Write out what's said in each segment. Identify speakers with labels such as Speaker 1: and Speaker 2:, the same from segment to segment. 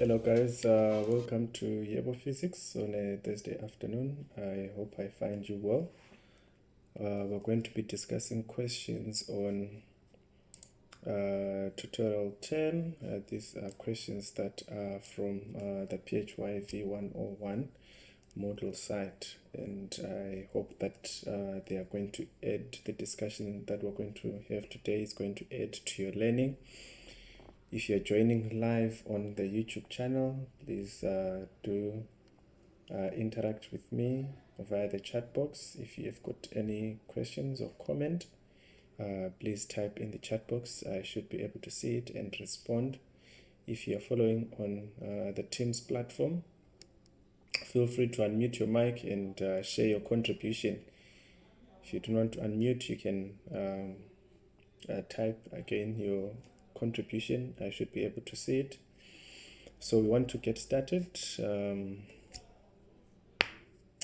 Speaker 1: Hello guys, welcome to Yebo Physics on a Thursday afternoon. I hope I find you well. We're going to be discussing questions on tutorial 10. These are questions that are from the PHYV 101 model site, and I hope that they are going to add, the discussion that we're going to have today is going to add to your learning. If you're joining live on the YouTube channel, please do interact with me via the chat box. If you have got any questions or comment, please type in the chat box. I should be able to see it and respond. If you're following on the Teams platform, feel free to unmute your mic and share your contribution. If you do not unmute, you can type again your contribution. I should be able to see it. So we want to get started, and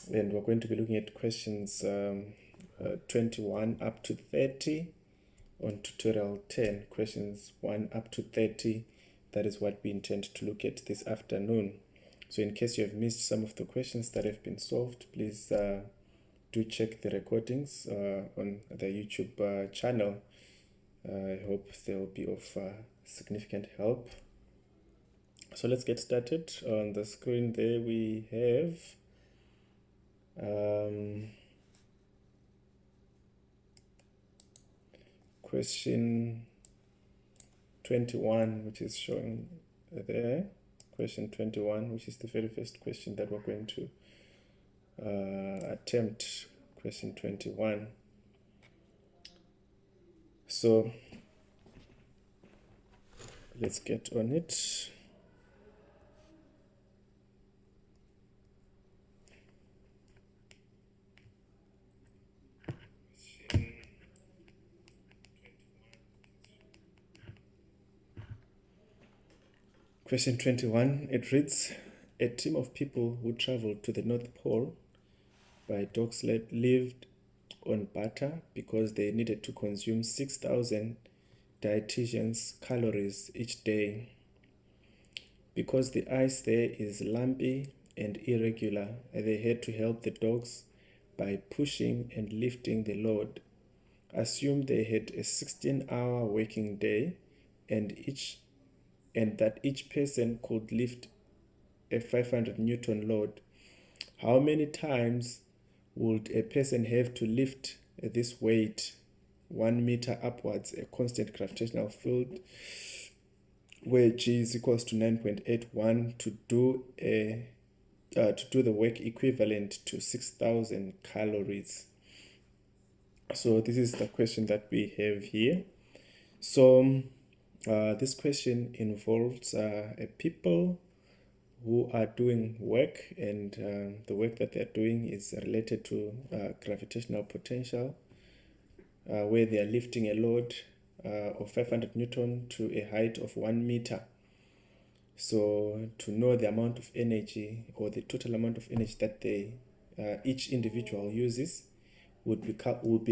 Speaker 1: we're going to be looking at questions 21 up to 30 on tutorial 10. Questions 1 up to 30, that is what we intend to look at this afternoon. So in case you have missed some of the questions that have been solved, please do check the recordings on the YouTube channel. I hope they will be of significant help. So let's get started. On the screen there we have question 21, which is shown there. Question 21, which is the very first question that we're going to attempt. Question 21. So let's get on it. Question 21, it reads, a team of people who traveled to the North Pole by dog sled lived on butter because they needed to consume 6,000 dietitian's calories each day. Because the ice there is lumpy and irregular, they had to help the dogs by pushing and lifting the load. Assume they had a 16-hour working day and that each person could lift a 500 Newton load. How many times would a person have to lift this weight 1 meter upwards, a constant gravitational field where G is equals to 9.81 to do the work equivalent to 6,000 calories? So this is the question that we have here. So this question involves people who are doing work, and the work that they're doing is related to gravitational potential, where they are lifting a load of 500 Newton to a height of 1 meter. So to know the amount of energy, or the total amount of energy that each individual uses, would be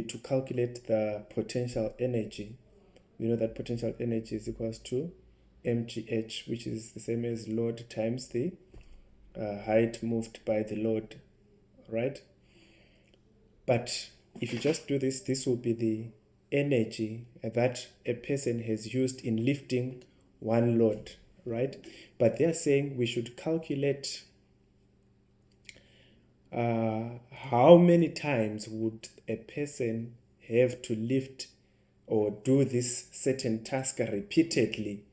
Speaker 1: to calculate the potential energy. We know that potential energy is equals to mgh, which is the same as load times the height moved by the load, right? But if you just do this, this will be the energy that a person has used in lifting one load, right? But they're saying we should calculate how many times would a person have to lift or do this certain task repeatedly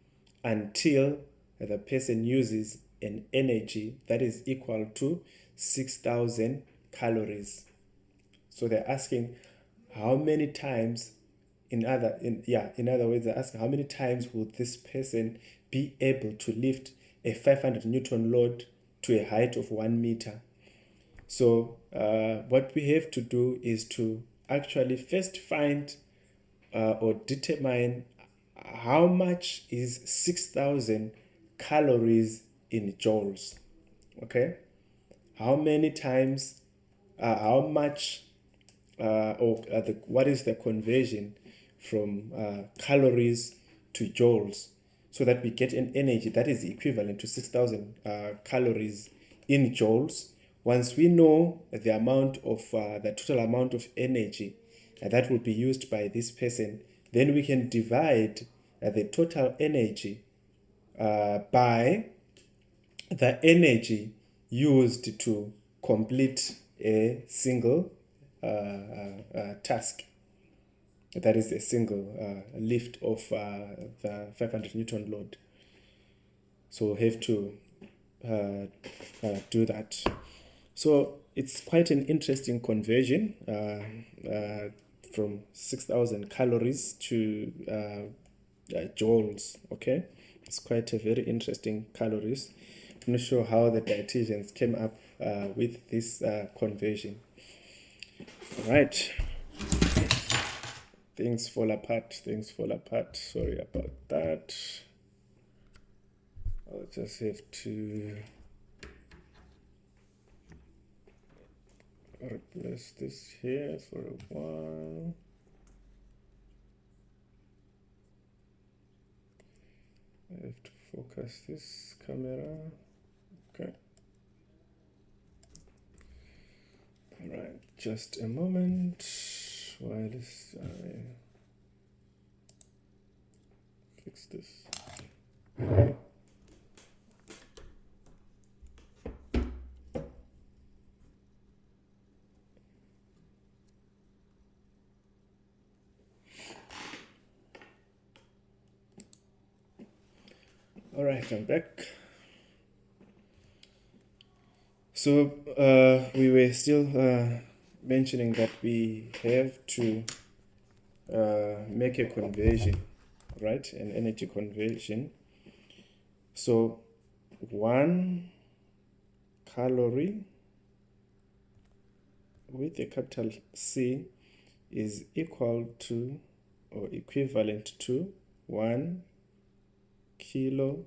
Speaker 1: until the person uses an energy that is equal to 6,000 calories. So they're asking how many times, in other words, they're asking how many times would this person be able to lift a 500 Newton load to a height of 1 meter. So what we have to do is to actually first find or determine how much is 6,000 calories in joules. Okay, how many times, how much, what is the conversion from calories to joules? so that we get an energy that is equivalent to 6,000 calories in joules. Once we know the amount of the total amount of energy that will be used by this person, then we can divide the total energy by the energy used to complete a single task. That is a single lift of the 500 Newton load. So we have to do that. So it's quite an interesting conversion from 6,000 calories to joules. Okay, it's quite a very interesting calories. I'm not sure how the dietitians came up with this conversion. All right. Things fall apart. Sorry about that. I'll just have to replace this here for a while. I have to focus this camera. Okay. All right, just a moment while I fix this. All right, I'm back. So we were still mentioning that we have to make a conversion, right? An energy conversion. So 1 calorie with a capital C is equal to or equivalent to 1 kilocalorie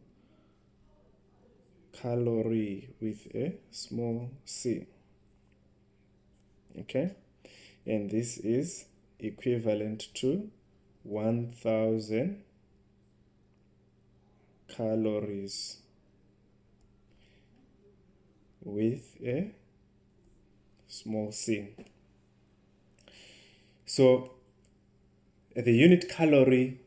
Speaker 1: with a small c. Okay, and this is equivalent to 1,000 calories with a small c. So the unit calorie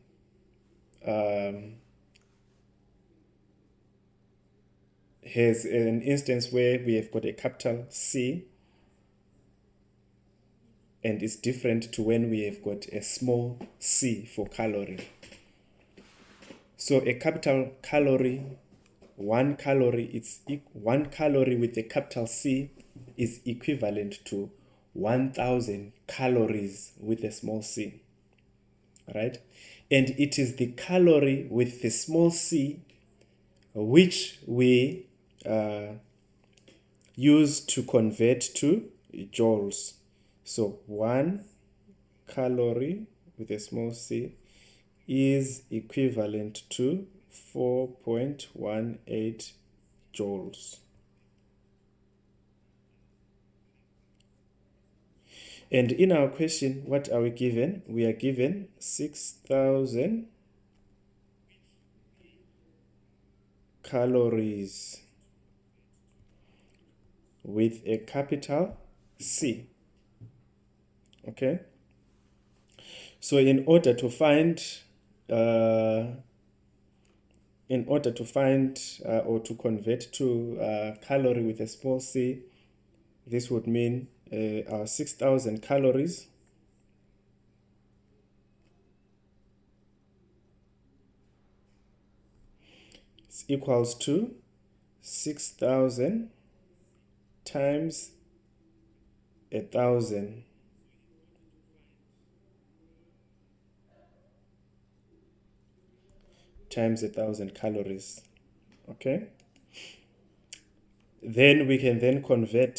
Speaker 1: has an instance where we have got a capital C, and it's different to when we have got a small c for calorie. So a capital calorie, 1 calorie, it's 1 calorie with a capital C is equivalent to 1,000 calories with a small c, right? And it is the calorie with the small c which we use to convert to joules. So 1 calorie with a small c is equivalent to 4.18 joules. And in our question, what are we given? We are given 6,000 calories with a capital C. Okay. So in order to find or to convert to calorie with a small c, this would mean our 6,000 calories is equals to 6,000 times 1,000 times 1,000 calories. Okay, then we can then convert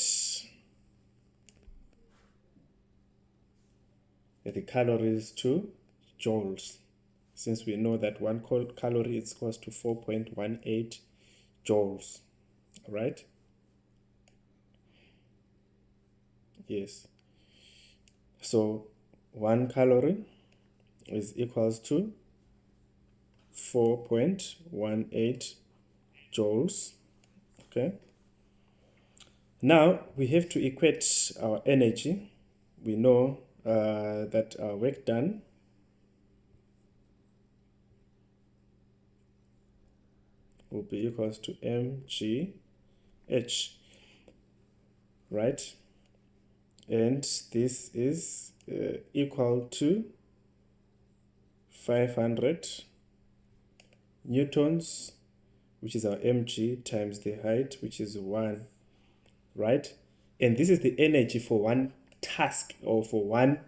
Speaker 1: the calories to joules, since we know that 1 calorie is equals to 4.18 joules, right? Yes. So 1 calorie is equals to 4.18 joules. Okay. Now we have to equate our energy. We know that our work done will be equals to mgh, right? And this is equal to 500 newtons, which is our mg, times the height, which is 1, right? And this is the energy for one task or for one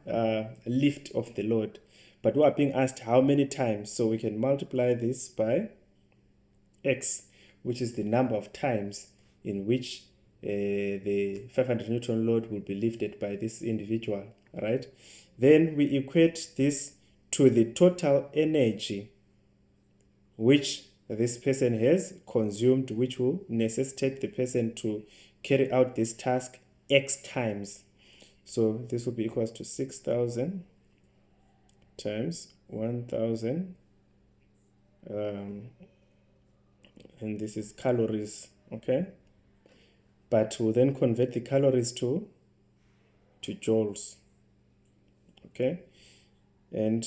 Speaker 1: lift of the load. But we are being asked how many times, so we can multiply this by x, which is the number of times in which the 500 Newton load will be lifted by this individual, right? Then we equate this to the total energy which this person has consumed, which will necessitate the person to carry out this task x times. So this will be equals to 6,000 times 1,000, and this is calories, okay? But we'll then convert the calories to joules, okay? And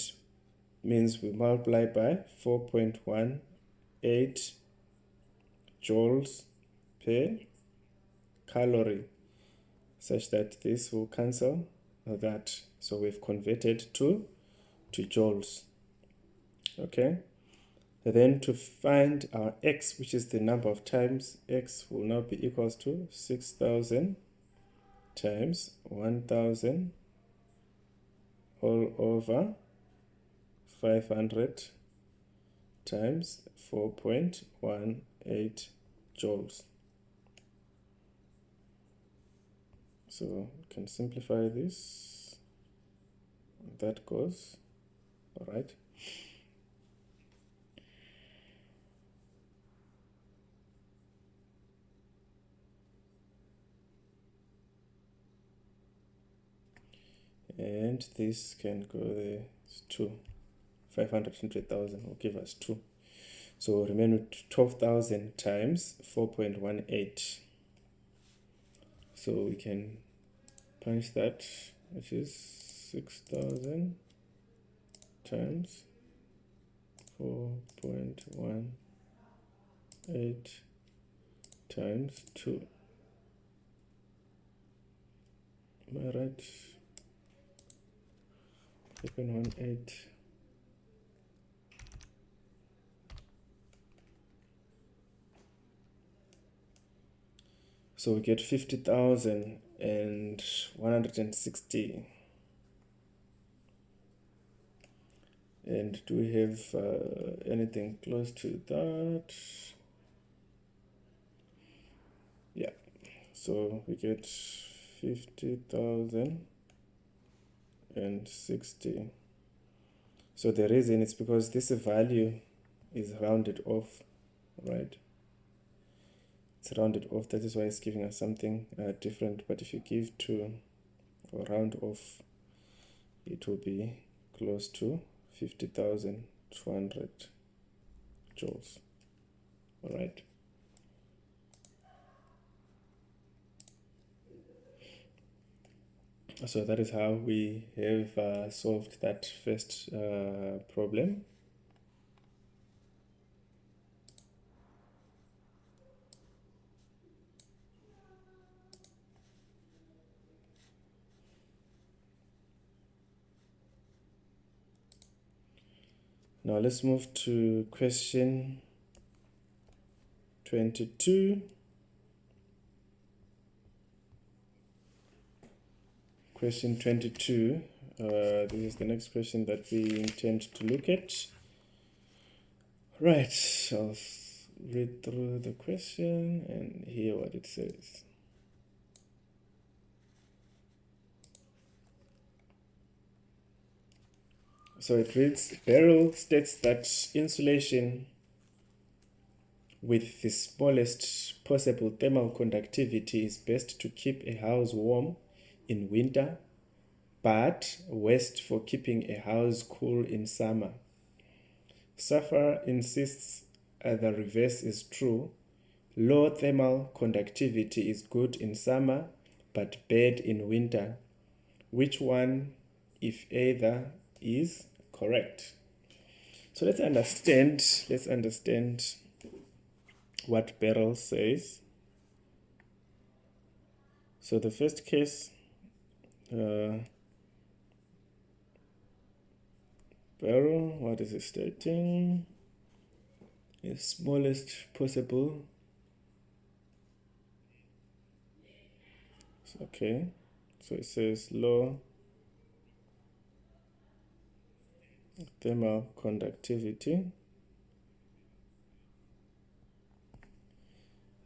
Speaker 1: means we multiply by 4.18 joules per calorie, such that this will cancel that. So we've converted to joules, okay? Then to find our x, which is the number of times, x will now be equals to 6,000 times 1,000 all over 500 times 4.18 joules. So we can simplify this. That goes, all right. And this can go there, it's 2. 500 into 1,000 will give us 2. So we'll remain with 12,000 times 4.18. So we can punch that, which is 6,000 times 4.18 times 2. Am I right? 4.18. So we get 50,160. And do we have anything close to that? Yeah. So we get 50,060. So the reason is because this value is rounded off, right? It's rounded off, that is why it's giving us something different. But if you give to or round off, it will be close to 50,200 joules. All right. So that is how we have solved that first problem. Now let's move to question 22. Question 22, this is the next question that we intend to look at. Right, I'll read through the question and hear what it says. So it reads, Beryl states that insulation with the smallest possible thermal conductivity is best to keep a house warm in winter, but worst for keeping a house cool in summer. Safar insists the reverse is true. Low thermal conductivity is good in summer but bad in winter. Which one, if either, is correct? So let's understand what Beryl says. So the first case, Beryl, what is it stating? The smallest possible. Okay, so it says low thermal conductivity.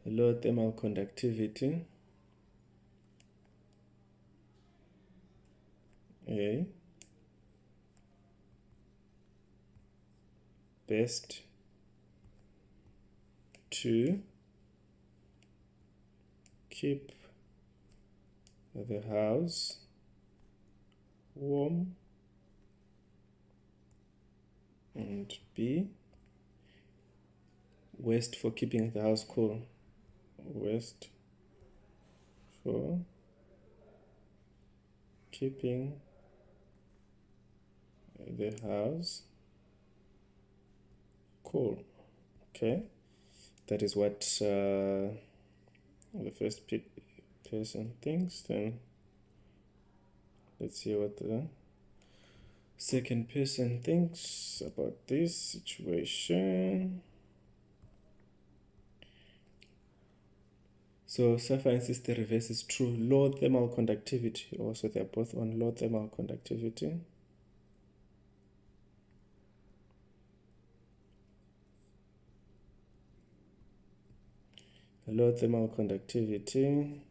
Speaker 1: Low thermal conductivity. A. Best to keep the house warm, and B. West for keeping the house cool. West for keeping the house cool. Okay, that is what the first person thinks. Then let's see what the second person thinks about this situation. So Safa insists the reverse is true. Low thermal conductivity. Also, they're both on low thermal conductivity. Low thermal conductivity.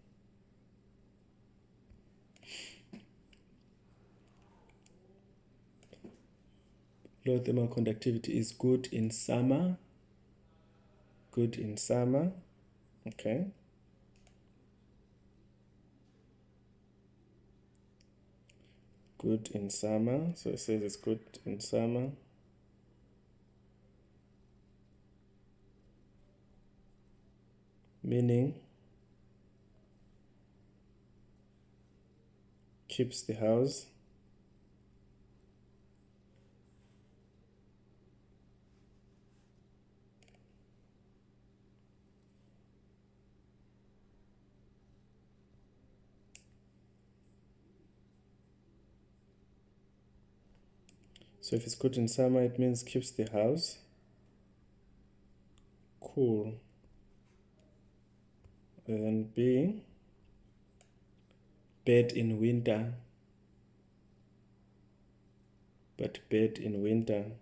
Speaker 1: Low thermal conductivity is good in summer. Good in summer. Okay. Good in summer. So it says it's good in summer. Meaning keeps the house so if it's good in summer, it means keeps the house cool. And then B, bad in winter, but bad in winter,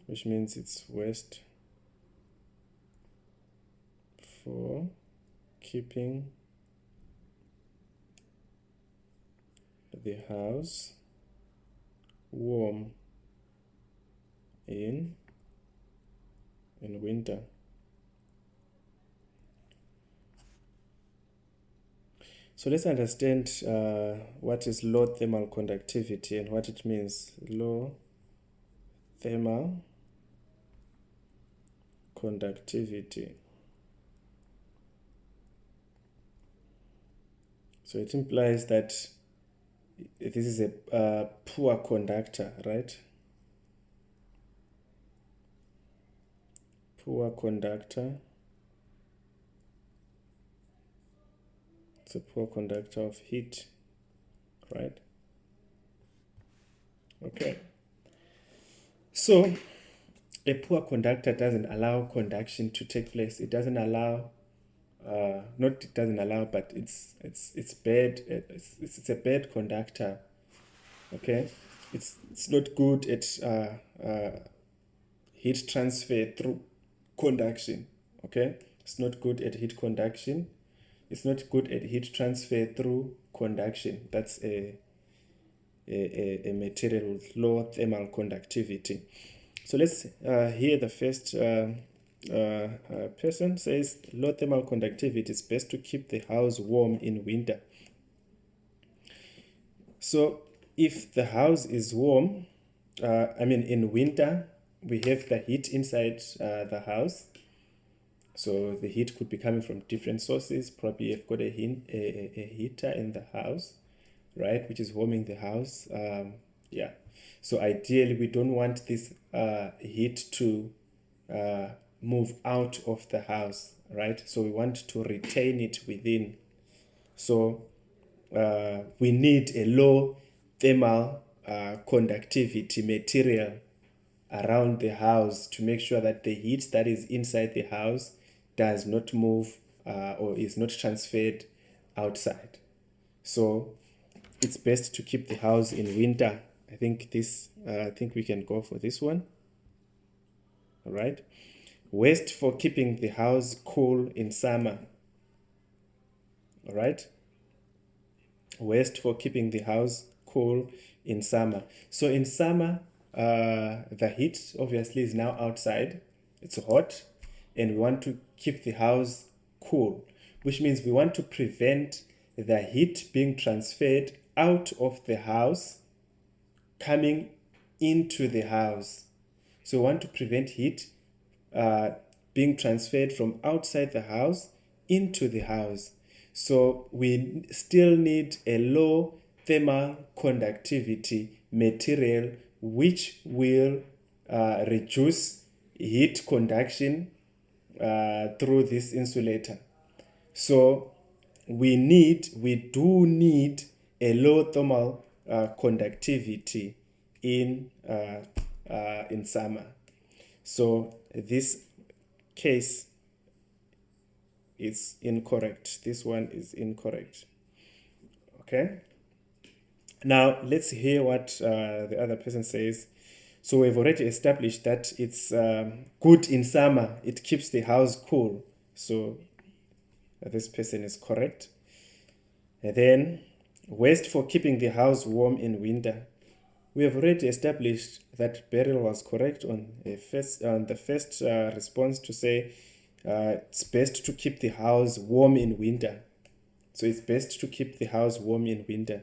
Speaker 1: which means it's west for keeping the house warm in winter. So let's understand what is low thermal conductivity and what it means. Low thermal conductivity. So it implies that this is a poor conductor, right? Poor conductor. It's a poor conductor of heat, right? Okay. So a poor conductor doesn't allow conduction to take place. It doesn't allow, not it doesn't allow, but it's bad. It's a bad conductor. Okay, it's not good at heat transfer through conduction. Okay, it's not good at heat conduction. It's not good at heat transfer through conduction. That's a material with low thermal conductivity. So let's hear the first person says low thermal conductivity is best to keep the house warm in winter. So if the house is warm, I mean, in winter, we have the heat inside the house. So the heat could be coming from different sources. Probably you've got a heater in the house, right, which is warming the house. Yeah. So ideally, we don't want this heat to move out of the house, right? So we want to retain it within. So we need a low thermal conductivity material around the house to make sure that the heat that is inside the house does not move or is not transferred outside. So it's best to keep the house in winter. I think we can go for this one. All right. Waste for keeping the house cool in summer. All right. Waste for keeping the house cool in summer. So in summer, the heat obviously is now outside. It's hot, and we want to keep the house cool, which means we want to prevent the heat being transferred out of the house coming into the house. So we want to prevent heat being transferred from outside the house into the house. So we still need a low thermal conductivity material which will reduce heat conduction through this insulator. So we do need a low thermal conductivity in summer. So this case is incorrect. This one is incorrect. Okay. Now let's hear what the other person says. So we've already established that it's good in summer. It keeps the house cool. So this person is correct. And then waste for keeping the house warm in winter. We have already established that Beryl was correct on the first response to say it's best to keep the house warm in winter. So it's best to keep the house warm in winter.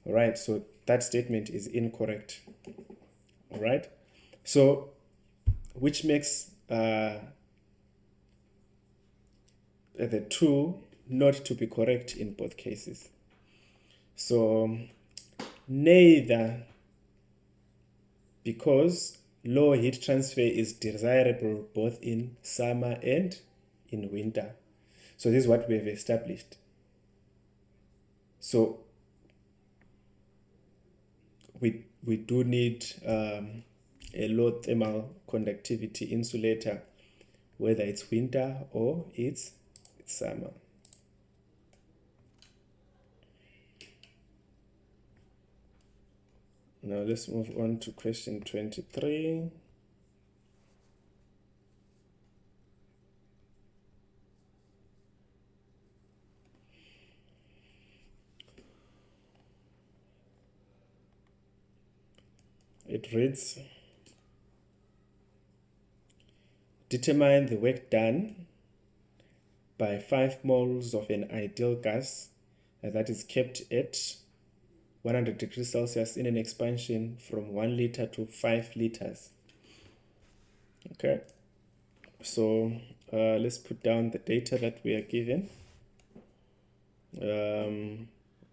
Speaker 1: All right, so that statement is incorrect. All right, so which makes the two not to be correct in both cases. So neither, because low heat transfer is desirable both in summer and in winter. So this is what we have established. So we do need a low thermal conductivity insulator, whether it's winter or it's summer. Now let's move on to question 23. It reads, determine the work done by 5 moles of an ideal gas that is kept at 100 degrees Celsius in an expansion from 1 liter to 5 liters. Okay, so let's put down the data that we are given.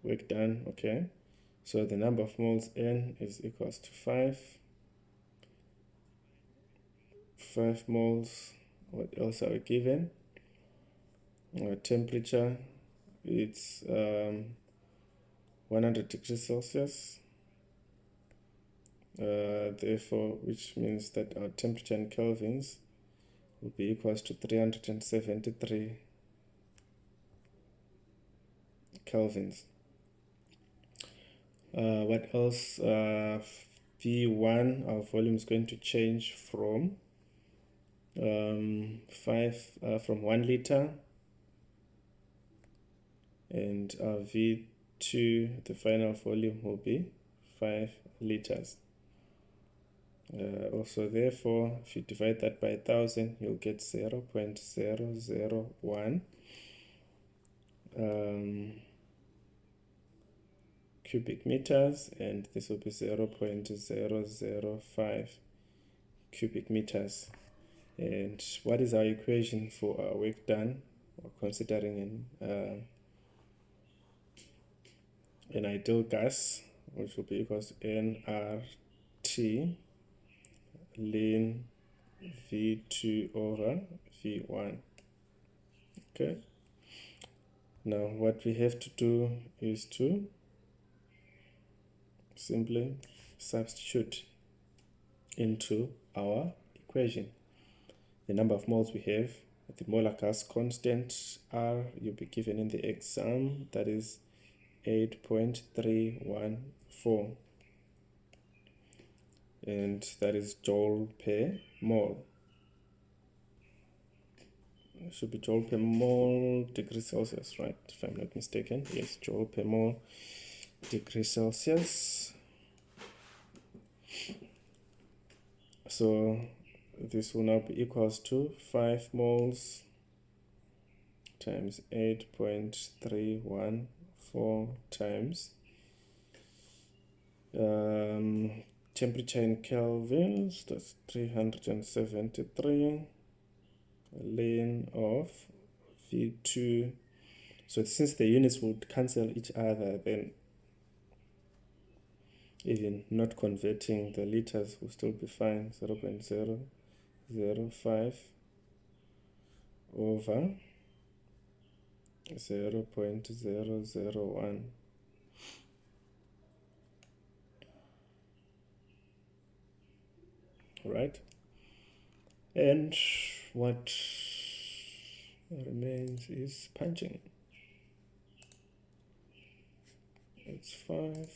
Speaker 1: Work done, okay. So the number of moles N is equals to 5. 5 moles, what else are we given? Temperature, it's 100 degrees Celsius. Therefore, which means that our temperature in kelvins will be equals to 373 kelvins. What else? V1, our volume is going to change from 1 liter, and our V2, the final volume, will be 5 liters. Also, therefore, if you divide that by 1,000, you'll get 0.001. cubic meters, and this will be 0.005 cubic meters. And what is our equation for our work done? We're considering an ideal gas, which will be equals to nRT ln V2 over V1. Okay. Now what we have to do is to simply substitute into our equation the number of moles we have, the molar gas constant R you'll be given in the exam, that is 8.314, and that is joule per mole. It should be joule per mole degree Celsius, right? If I'm not mistaken. Yes, joule per mole degree Celsius. So this will now be equals to 5 moles times 8.314 times temperature in kelvins, that's 373 ln of V2. So since the units would cancel each other, then even not converting the liters will still be fine. 0.005 over 0.001. Right? And what remains is punching. It's 5.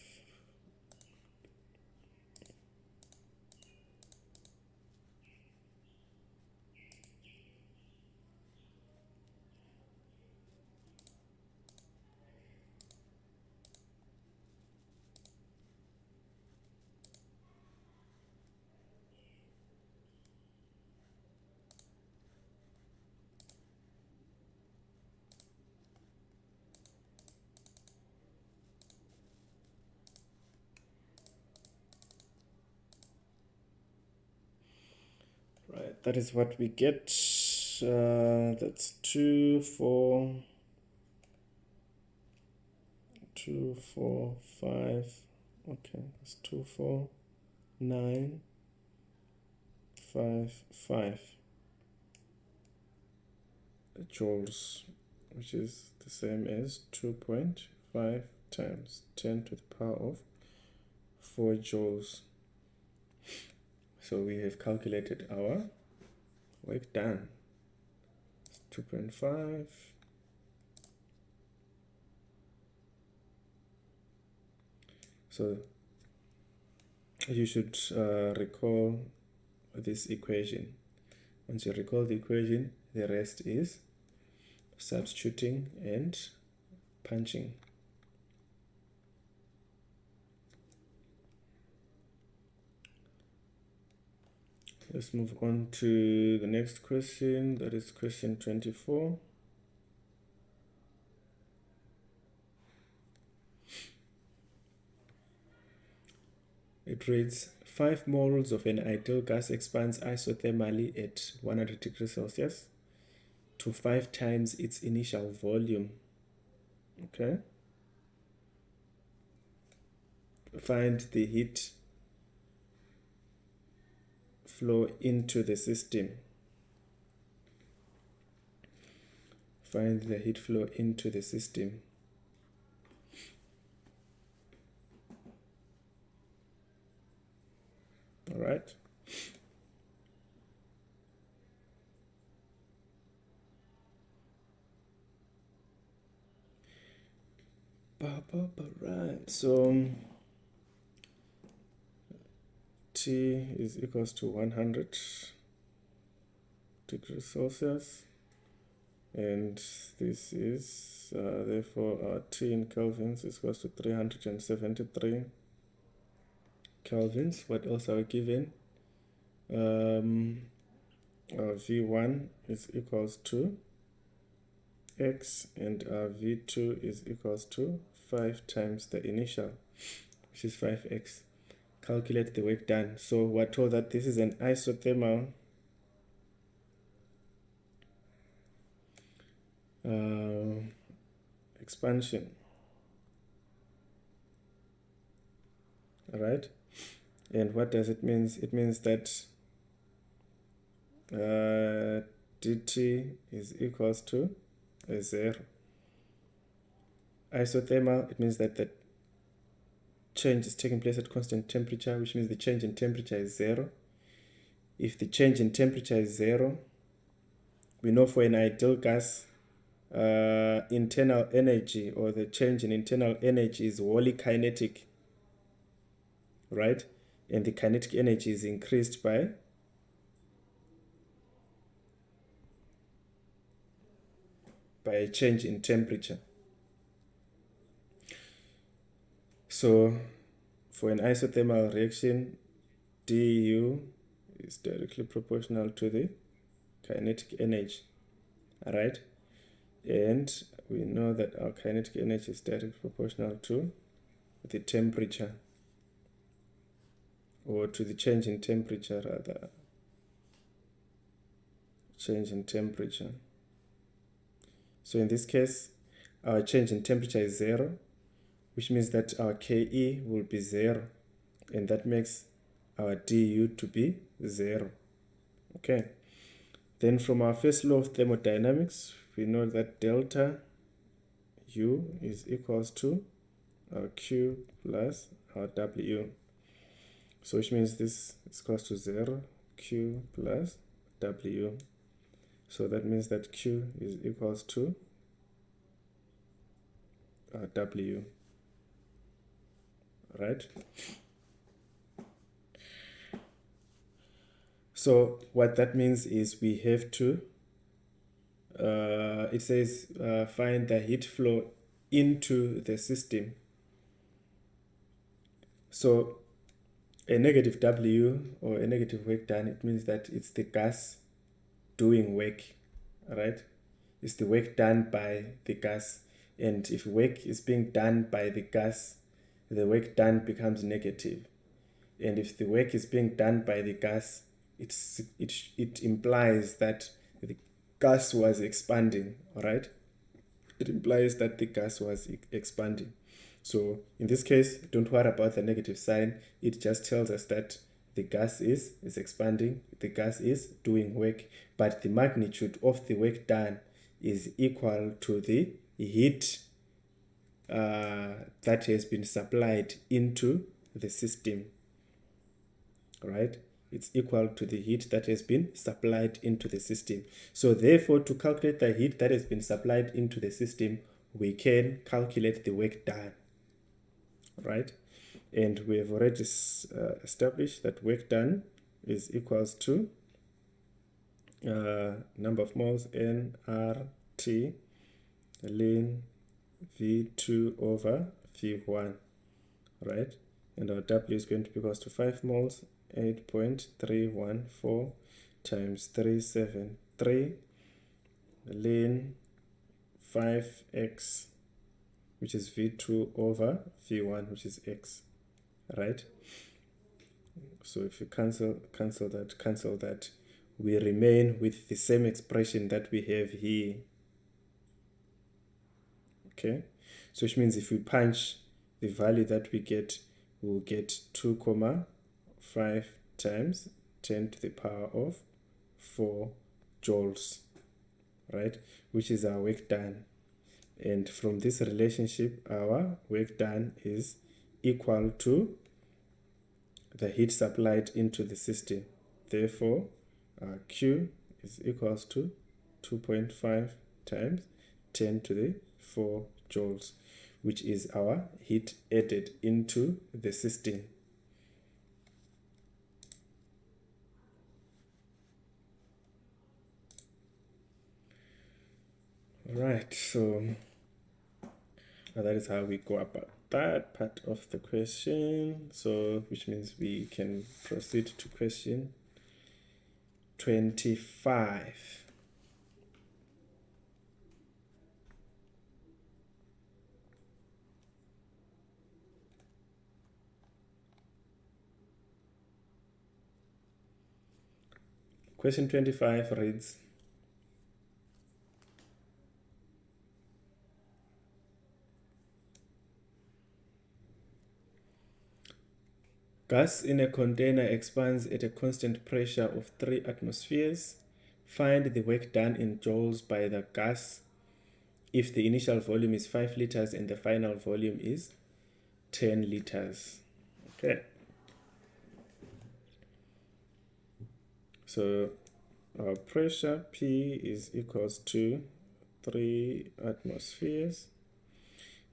Speaker 1: Right, that is what we get. That's 2, 4, 2, 4, 5. Okay, that's 2, 4, 9, 5, 5 joules, which is the same as 2.5 times 10 to the power of 4 joules. So we have calculated our work done. 2.5 so you should recall this equation. Once you recall the equation, the rest is substituting and punching. Let's move on to the next question, that is question 24. It reads, 5 moles of an ideal gas expands isothermally at 100 degrees Celsius to 5 times its initial volume. Okay. Find the heat flow into the system. Find the heat flow into the system. All right. Right. So T is equals to 100 degrees Celsius, and this is therefore T in kelvins is equals to 373 kelvins. What else are we given? V1 is equals to X, and V2 is equals to 5 times the initial, which is 5x. Calculate the work done. So we're told that this is an isothermal expansion. All right. And what does it mean? It means that dt is equals to 0. Isothermal, it means that the change is taking place at constant temperature, which means the change in temperature is 0. If the change in temperature is 0, we know for an ideal gas, internal energy, or the change in internal energy, is wholly kinetic, right? And the kinetic energy is increased by a change in temperature. So for an isothermal reaction, du is directly proportional to the kinetic energy. All right, and we know that our kinetic energy is directly proportional to the temperature, or to the change in temperature, rather. Change in temperature. So in this case, our change in temperature is 0, which means that our Ke will be 0, and that makes our du to be 0. Okay. Then from our first law of thermodynamics, we know that delta U is equals to our Q plus our W. So which means this is equals to 0, Q plus W. So that means that Q is equals to W. Right? So what that means is we have to, it says find the heat flow into the system. So a negative W, or a negative work done, it means that it's the gas doing work, right? It's the work done by the gas. And if work is being done by the gas, the work done becomes negative. And if the work is being done by the gas, it implies that the gas was expanding, all right? It implies that the gas was expanding. So in this case, don't worry about the negative sign. It just tells us that the gas is expanding, the gas is doing work, but the magnitude of the work done is equal to the heat that has been supplied into the system, right? It's equal to the heat that has been supplied into the system. So therefore, to calculate the heat that has been supplied into the system, we can calculate the work done, right? And we have already established that work done is equals to number of moles nRT ln V2 over V1, right? And our W is going to be equals to 5 moles, 8.314 times 373 ln 5x, which is V2 over V1, which is x, right? So if you cancel that, we remain with the same expression that we have here. Okay, so which means if we punch the value that we get, we'll get 2,5 times 10 to the power of 4 joules, right? Which is our work done. And from this relationship, our work done is equal to the heat supplied into the system. Therefore, our Q is equals to 2.5 times 10 to the 4 joules, which is our heat added into the system. Right, so that is how we go about that part of the question. So which means we can proceed to question 25. Question 25 reads, gas in a container expands at a constant pressure of 3 atmospheres. Find the work done in joules by the gas if the initial volume is 5 liters and the final volume is 10 liters. Okay. So our pressure P is equals to 3 atmospheres.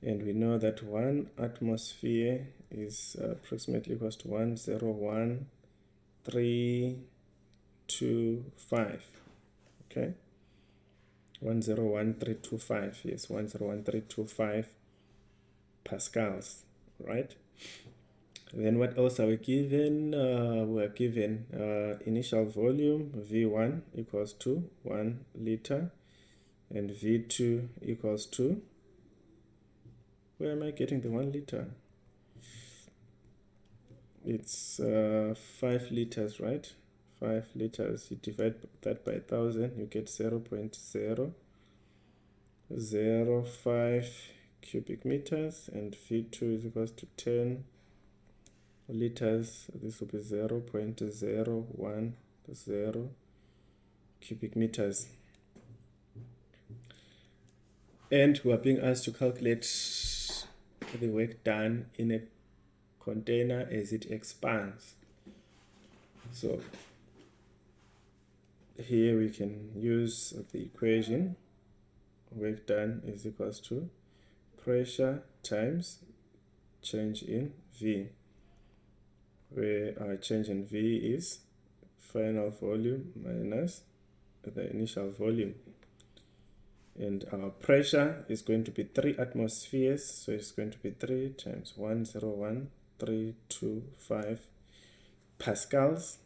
Speaker 1: And we know that 1 atmosphere is approximately equals to 101,325. Okay. 101,325. Yes, 101,325 pascals. Right. Then what else are we given? We are given initial volume V1 equals to 1 liter and V2 equals to, where am I getting the 1 liter? It's 5 liters, right? 5 liters. You divide that by 1,000, you get 0.005 cubic meters, and V2 is equals to 10 liters. This will be 0.010 cubic meters. And we are being asked to calculate the work done in a container as it expands. So here we can use the equation. Work done is equals to pressure times change in V, where our change in V is final volume minus the initial volume. And our pressure is going to be 3 atmospheres, so it's going to be 3 times 101,325 pascals.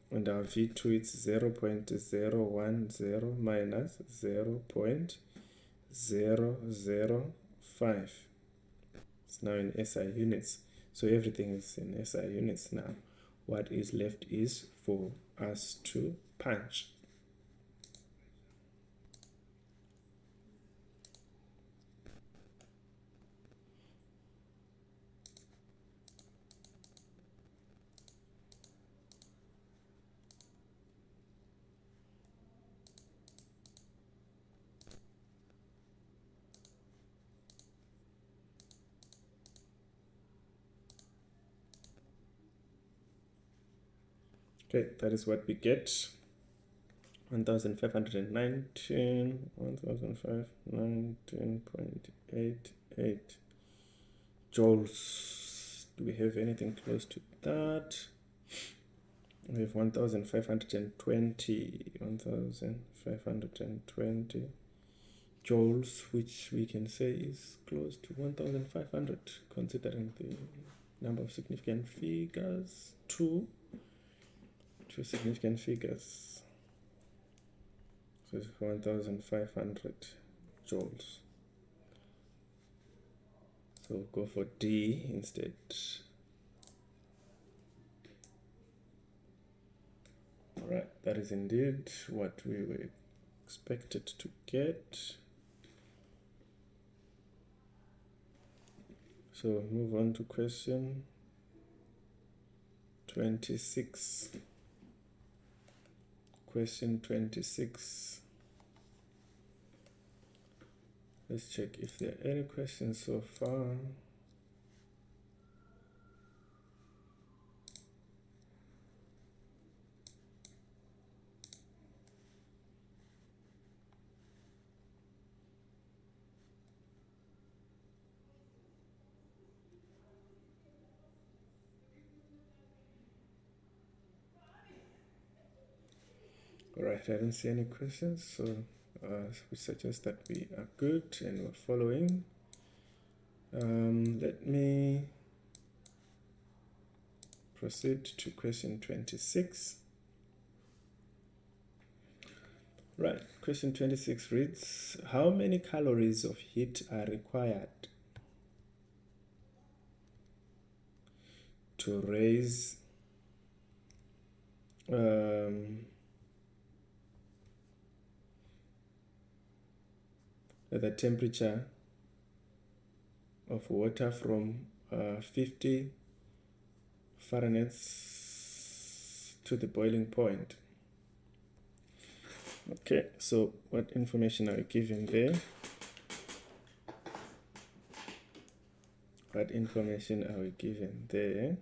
Speaker 1: And our V2 is 0.010 minus 0.005. It's now in SI units. So everything is in SI units now. What is left is for us to punch. Okay, that is what we get. 1,519.88 joules. Do we have anything close to that? We have 1,520 joules, which we can say is close to 1,500, considering the number of significant figures. Two significant figures. So it's 1,500 joules. So we'll go for D instead. Alright, that is indeed what we were expected to get. So move on to question 26. Question 26. Let's check if there are any questions so far. Alright, I don't see any questions, so we suggest that we are good and we're following. Let me proceed to question 26. Right, question 26 reads, how many calories of heat are required to raise the temperature of water from 50 Fahrenheit to the boiling point. Okay, so what information are we given there? What information are we given there?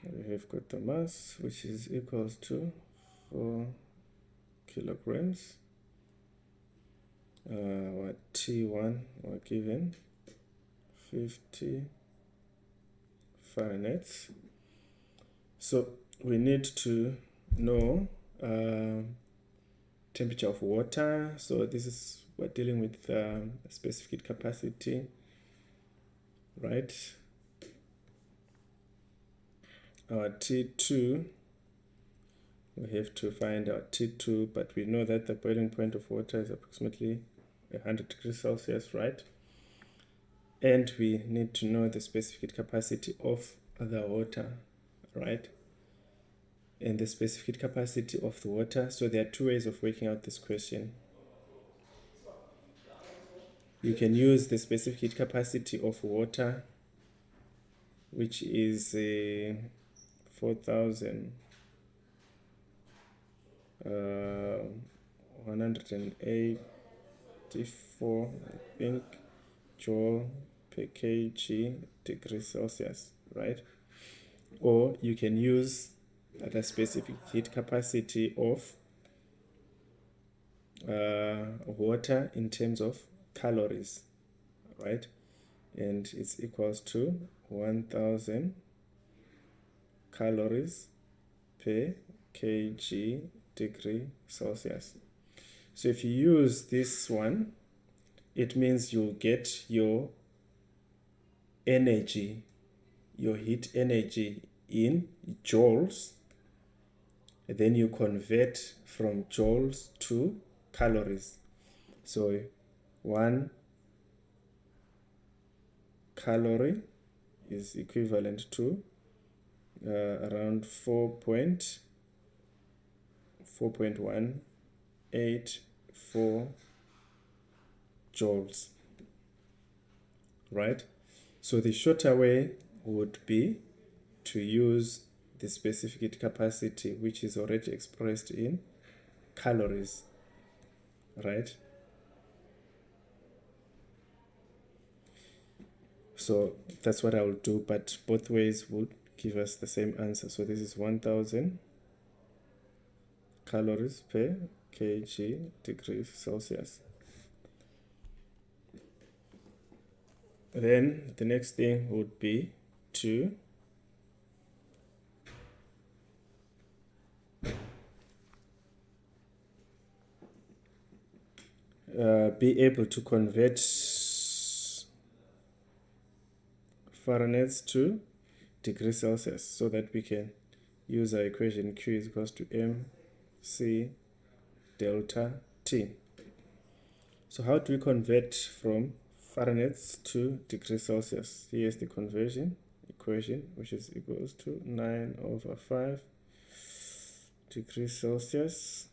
Speaker 1: We have got the mass, which is equals to 4 kilograms. What T1 we're given 50 Fahrenheit. So we need to know temperature of water. So this is, we're dealing with specific heat capacity, right? Our T2, we have to find our T2, but we know that the boiling point of water is approximately 100 degrees Celsius, right? And we need to know the specific heat capacity of the water, right? And the specific heat capacity of the water. So there are two ways of working out this question. You can use the specific heat capacity of water, which is 4,184, I think, joule per kg degrees Celsius, right? Or you can use the specific heat capacity of water in terms of calories, right? And it's equals to 1000 calories per kg degree Celsius. So if you use this one, it means you'll get your energy, your heat energy in joules, and then you convert from joules to calories. So 1 calorie is equivalent to around 4.184 joules, right? So the shorter way would be to use the specific heat capacity, which is already expressed in calories, right? So that's what I will do, but both ways would give us the same answer. So this is 1000 calories per kg degrees Celsius. Then the next thing would be to be able to convert Fahrenheit to degrees Celsius, so that we can use our equation Q is equals to mc delta T. So how do we convert from Fahrenheit to degrees Celsius? Here's the conversion equation, which is equals to 9/5 degrees Celsius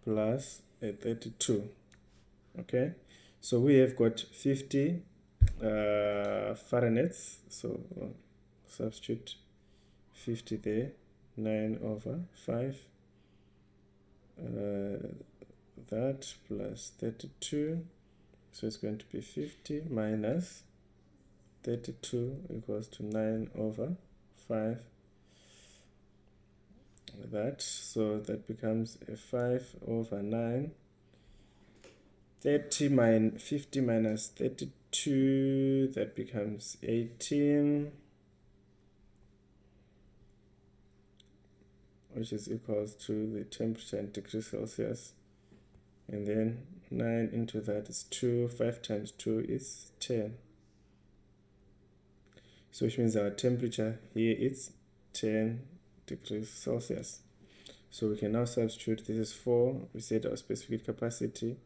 Speaker 1: plus 32. Okay, so we have got 50 Fahrenheit, so substitute 50 there, 9/5, that plus 32, so it's going to be 50 minus 32 equals to 9/5, that, so that becomes a 5/9. 50 minus 32, that becomes 18, which is equals to the temperature in degrees Celsius, and then 9 into that is 2, 5 times 2 is 10. So which means our temperature here is 10 degrees Celsius. So we can now substitute, this is 4, we said our specific capacity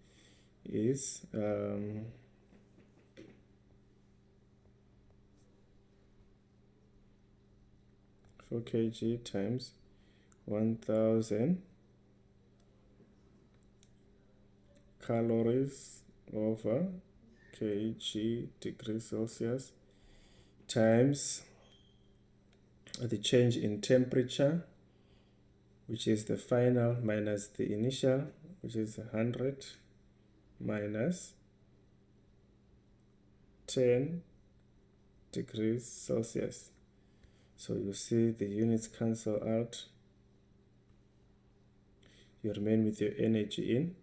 Speaker 1: is 4 4 kg times 1000 calories over kg degrees Celsius times the change in temperature, which is the final minus the initial, which is 100 minus 10 degrees Celsius. So you see the units cancel out. You remain with your energy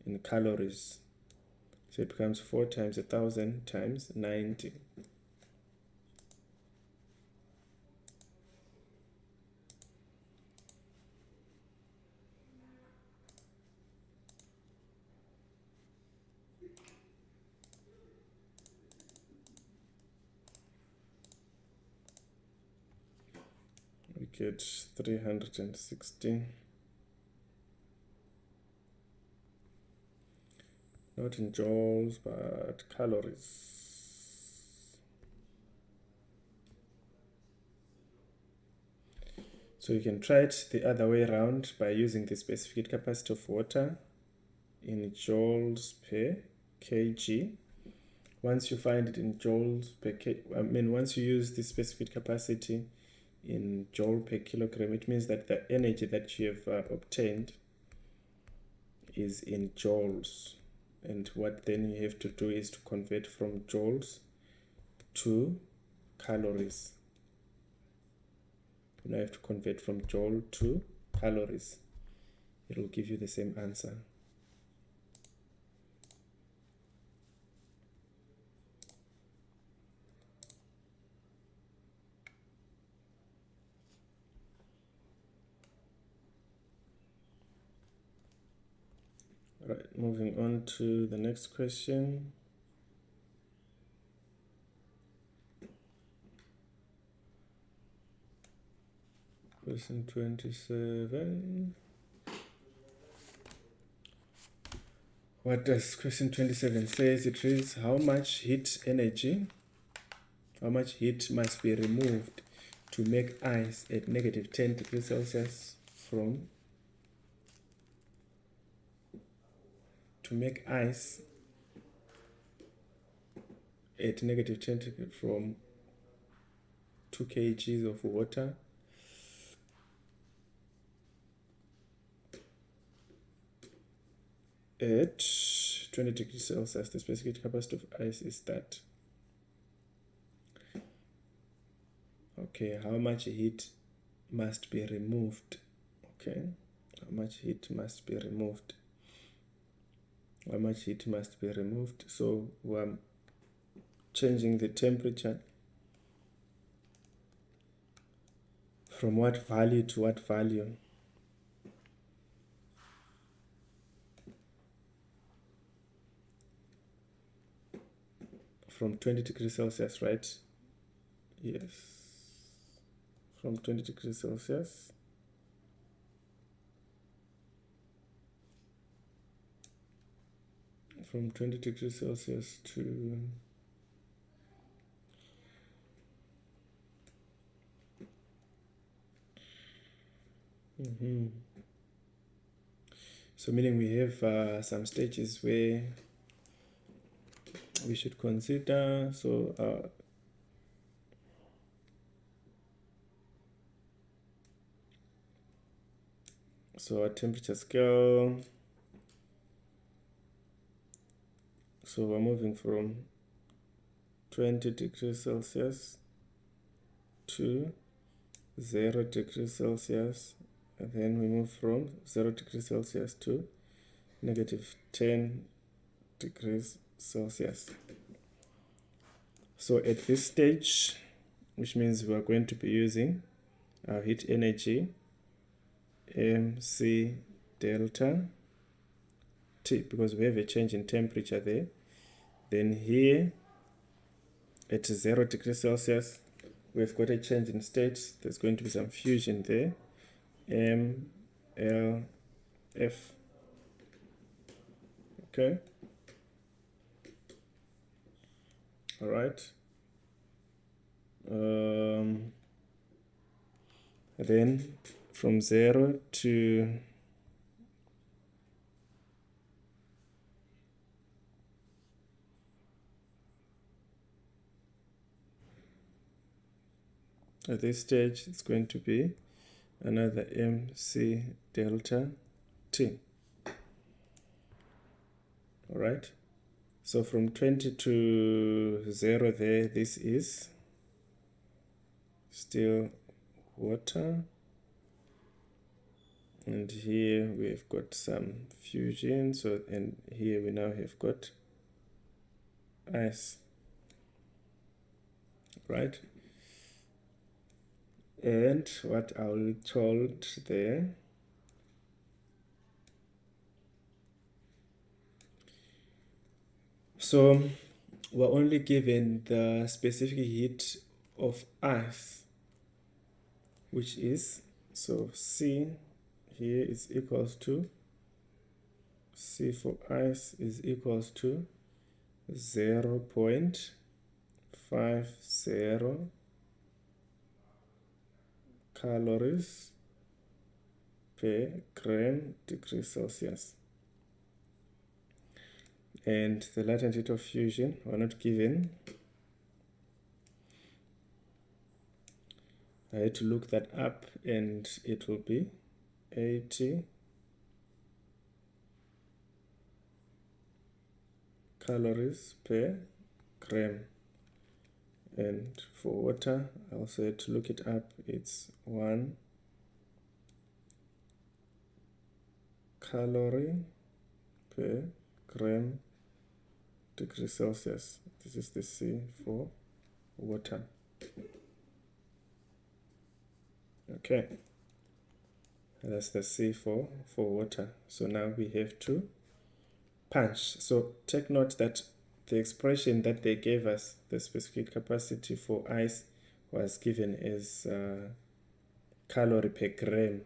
Speaker 1: in calories. So it becomes 4 times 1000 times 90. We get 360. Not in joules, but calories. So you can try it the other way around by using the specific capacity of water in joules per kg. Once you find it in joules per kg, once you use the specific capacity in joule per kilogram, it means that the energy that you have obtained is in joules. And what then you have to do is to convert from joules to calories. You now have to convert from joule to calories. It will give you the same answer. Right, moving on to the next question. Question 27. What does question 27 says? It reads, how much heat must be removed to make ice at negative 10 degrees Celsius from at negative 10 degrees from 2 kgs of water at 20 degrees Celsius. The specific capacity of ice is that. Okay, how much heat must be removed? Okay, how much heat must be removed? How much heat must be removed? So we're changing the temperature from what value to what value? From 20 degrees Celsius, right? Yes. From 20 degrees Celsius. From 20 degrees Celsius to So meaning we have some stages where we should consider. So our temperature scale. So we're moving from 20 degrees Celsius to 0 degrees Celsius, and then we move from 0 degrees Celsius to negative 10 degrees Celsius. So at this stage, which means we are going to be using our heat energy MC delta T, because we have a change in temperature there. Then here at 0 degrees Celsius, we've got a change in state. There's going to be some fusion there. M, L, F. Okay. All right. Then from 0 to at this stage, it's going to be another mc delta t. All right. So from 20 to 0 there, this is still water. And here we've got some fusion. So, and here we now have got ice. Right. And what I will told there, so we're only given the specific heat of ice, which is, so C here is equals to, C for ice is equals to 0.50 calories per gram degree Celsius. And the latent heat of fusion are not given. I had to look that up, and it will be 80 calories per gram. And for water, I also had to look it up. It's 1 calorie per gram degree Celsius. This is the C for water. Okay, that's the C for water. So now we have to punch. So take note that the expression that they gave us, the specific capacity for ice, was given as calorie per gram.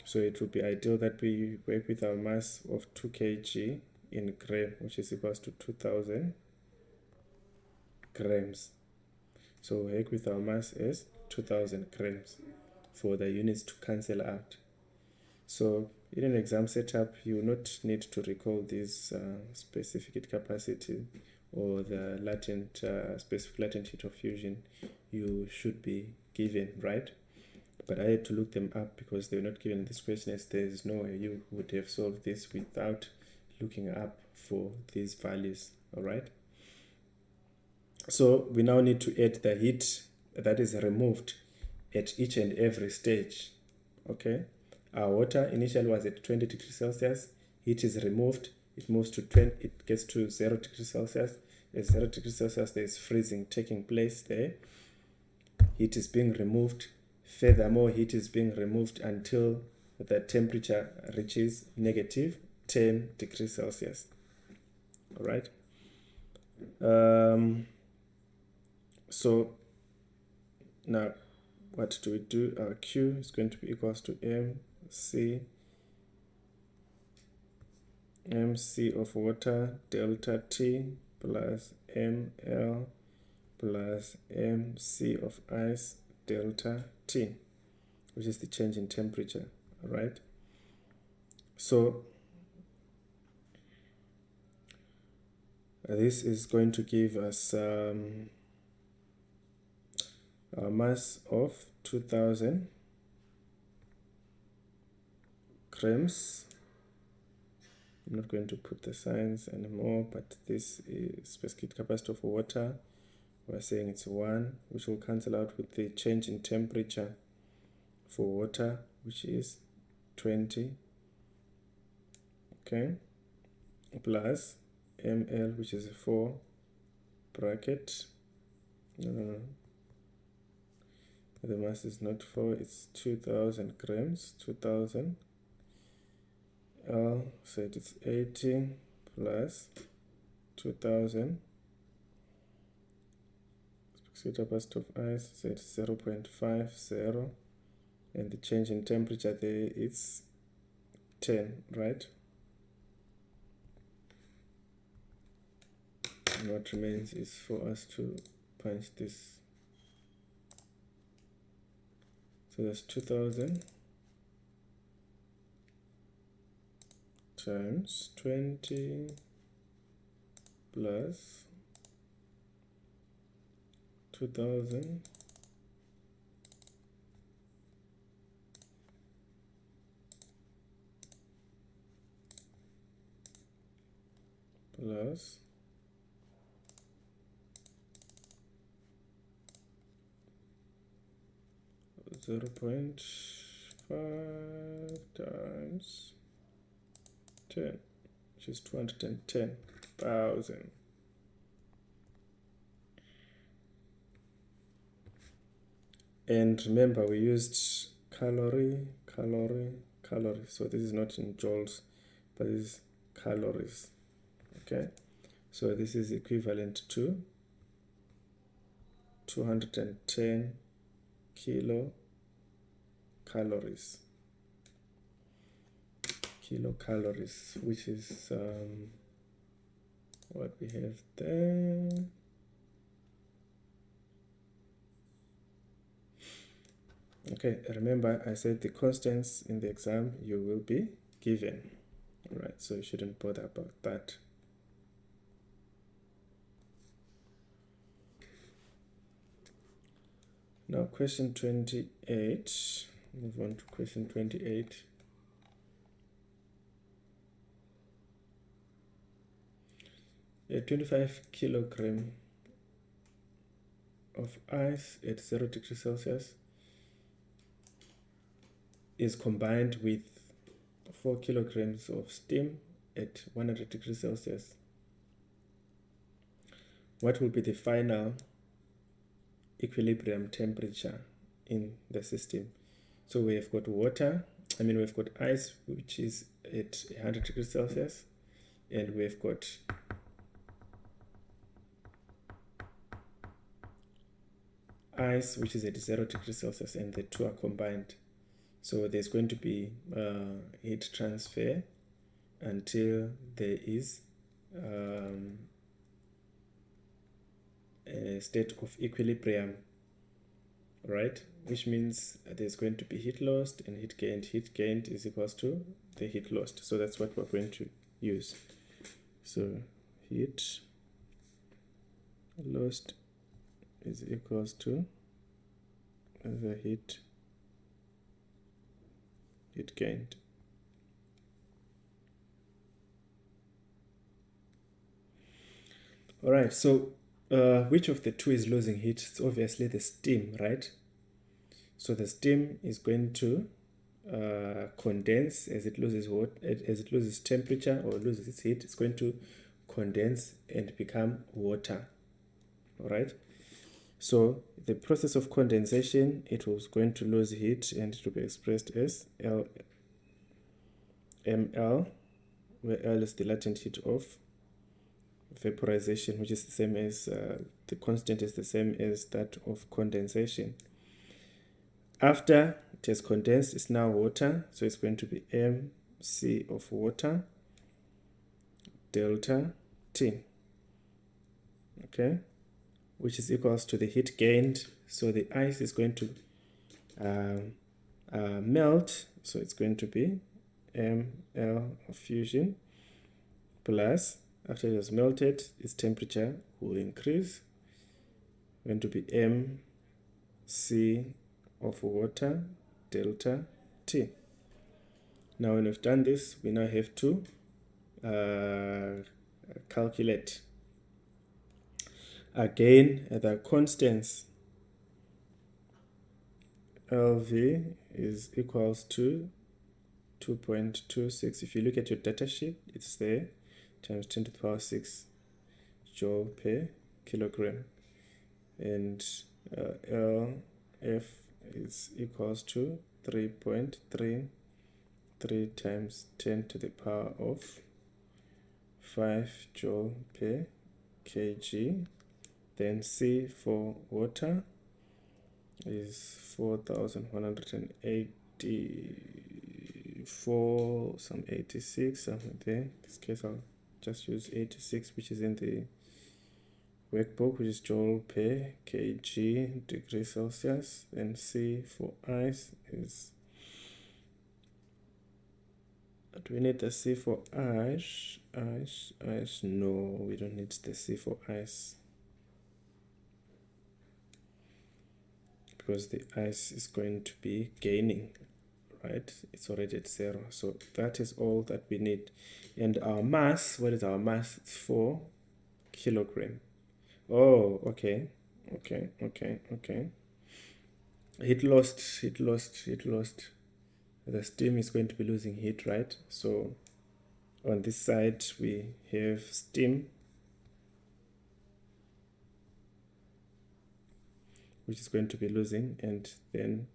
Speaker 1: So it would be ideal that we work with our mass of 2 kg in gram, which is equals to 2000 grams. So we work with our mass as 2000 grams for the units to cancel out. So in an exam setup, you will not need to recall this specific heat capacity or the latent specific latent heat of fusion. You should be given, right? But I had to look them up because they were not given in this question, as there is no way you would have solved this without looking up for these values. All right. So we now need to add the heat that is removed at each and every stage. Okay. Our water initially was at 20 degrees Celsius. Heat is removed. It moves to 20. It gets to 0 degrees Celsius. At 0 degrees Celsius, there is freezing taking place there. Heat is being removed. Furthermore, heat is being removed until the temperature reaches negative 10 degrees Celsius. All right. So now what do we do? Our Q is going to be equals to MC of water delta T plus ML plus MC of ice delta T, which is the change in temperature. All right. So this is going to give us a mass of 2000 grams. I'm not going to put the signs anymore, but this is specific capacity of water. We're saying it's 1, which will cancel out with the change in temperature for water, which is 20. Okay. Plus ml, which is a 4 bracket. No. The mass is not 4, it's 2000 grams. 2000 L, so it is 80 plus 2000 specific capacity of ice, so it's 0.50, and the change in temperature there is 10, right? And what remains is for us to punch this. So that's 2000 times 20 plus 2000 plus 0.5 times 10, which is 210,000. And remember, we used calorie. So this is not in joules, but this is calories. Okay, so this is equivalent to 210 kilocalories, which is what we have there. Okay, remember I said the constants in the exam you will be given. All right, so you shouldn't bother about that. Now question 28, move on to question 28. A 25 kilogram of ice at 0 degrees Celsius is combined with 4 kilograms of steam at 100 degrees Celsius. What will be the final equilibrium temperature in the system? So we have got we've got ice, which is at 100 degrees Celsius, and we've got ice, which is at 0 degrees Celsius, and the two are combined. So there's going to be heat transfer until there is a state of equilibrium, right? Which means there's going to be heat lost and heat gained. Heat gained is equals to the heat lost. So that's what we're going to use. So heat lost is equals to the heat gained. All right, so which of the two is losing heat? It's obviously the steam, right? So the steam is going to condense as it loses temperature or loses its heat. It's going to condense and become water. All right. So the process of condensation, it was going to lose heat, and it will be expressed as ml, where L is the latent heat of vaporization, which is the same as the constant is the same as that of condensation. After it has condensed, it's now water, so it's going to be mc of water delta T, okay, which is equals to the heat gained. So the ice is going to melt, so it's going to be ml of fusion plus, after it has melted, its temperature will increase, going to be mc of water delta T. Now when we've done this, we now have to calculate again the constants. LV is equals to 2.26. If you look at your data sheet, it's there, times 10 to the power 6 joule per kilogram, and LF is equals to 3.33 times 10 to the power of 5 joule per kg. Then C for water is 4,184, some 86, something there. In this case, I'll just use 86, which is in the workbook, which is joule per kg degrees Celsius. Then C for ice is, do we need the C for ice? Ice, no, we don't need the C for ice, because the ice is going to be gaining, right? It's already at 0. So that is all that we need. And our mass, what is our mass? It's 4 kilogram. Oh, okay. Heat lost. The steam is going to be losing heat, right? So on this side we have steam, which is going to be losing, and then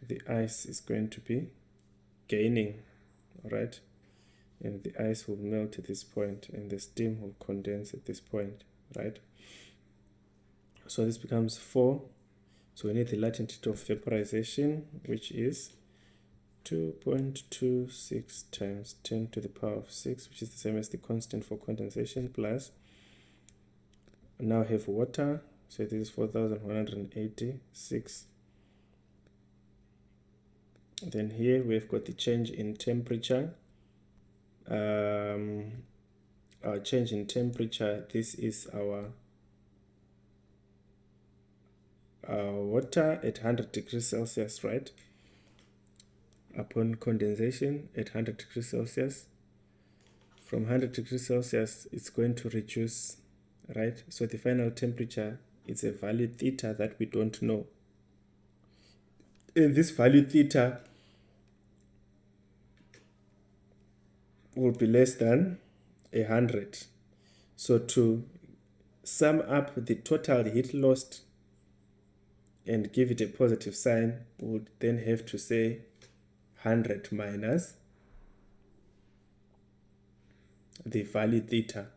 Speaker 1: the ice is going to be gaining, right? And the ice will melt at this point, and the steam will condense at this point, right? So this becomes 4. So we need the latent heat of vaporization, which is 2.26 times 10 to the power of 6, which is the same as the constant for condensation, plus now have water. So this is 4186. Then here we've got the change in temperature. Our change in temperature, this is our water at 100 degrees Celsius, right? Upon condensation at 100 degrees Celsius, from 100 degrees Celsius, it's going to reduce, right? So the final temperature is a value theta that we don't know. And this value theta will be less than 100. So to sum up the total heat lost and give it a positive sign, we would then have to say 100 minus the value theta,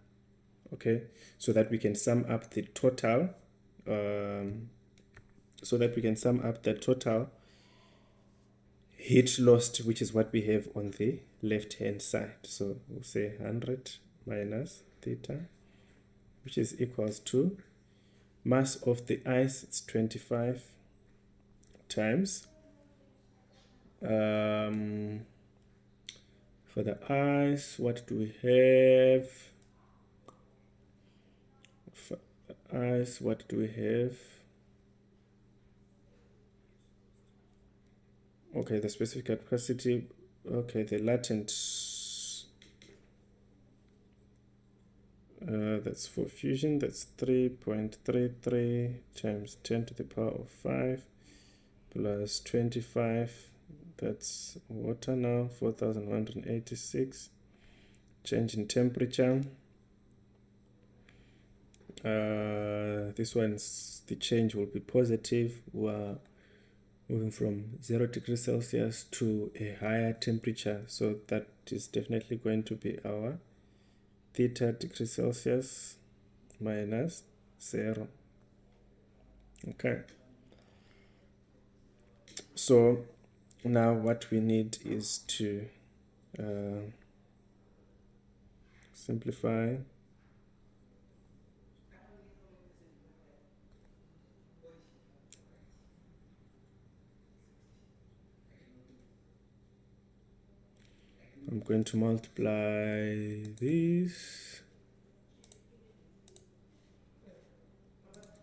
Speaker 1: okay, so that we can sum up the total, heat lost, which is what we have on the left hand side. So we'll say 100 minus theta, which is equals to mass of the ice, it's 25 times for the ice, what do we have? For ice, what do we have? Okay, the specific capacity, okay, the latent, that's for fusion, that's 3.33 times 10 to the power of 5 plus 25, that's water now, 4186. Change in temperature, this one's, the change will be positive. We're moving from 0 degrees Celsius to a higher temperature, so that is definitely going to be our theta degrees Celsius minus 0. Okay, so now what we need is to simplify. I'm going to multiply this,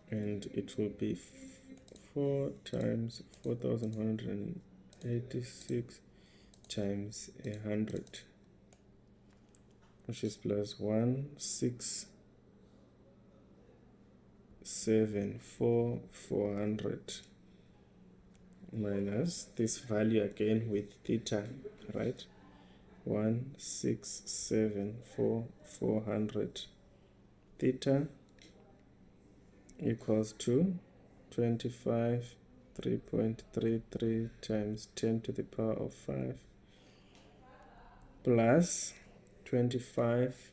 Speaker 1: and it will be 4 times 4186 times 100, which is plus 1674 400 minus this value again with theta, right? 1674 400 theta equals to 25 3.33 times 10 to the power of 5 plus 25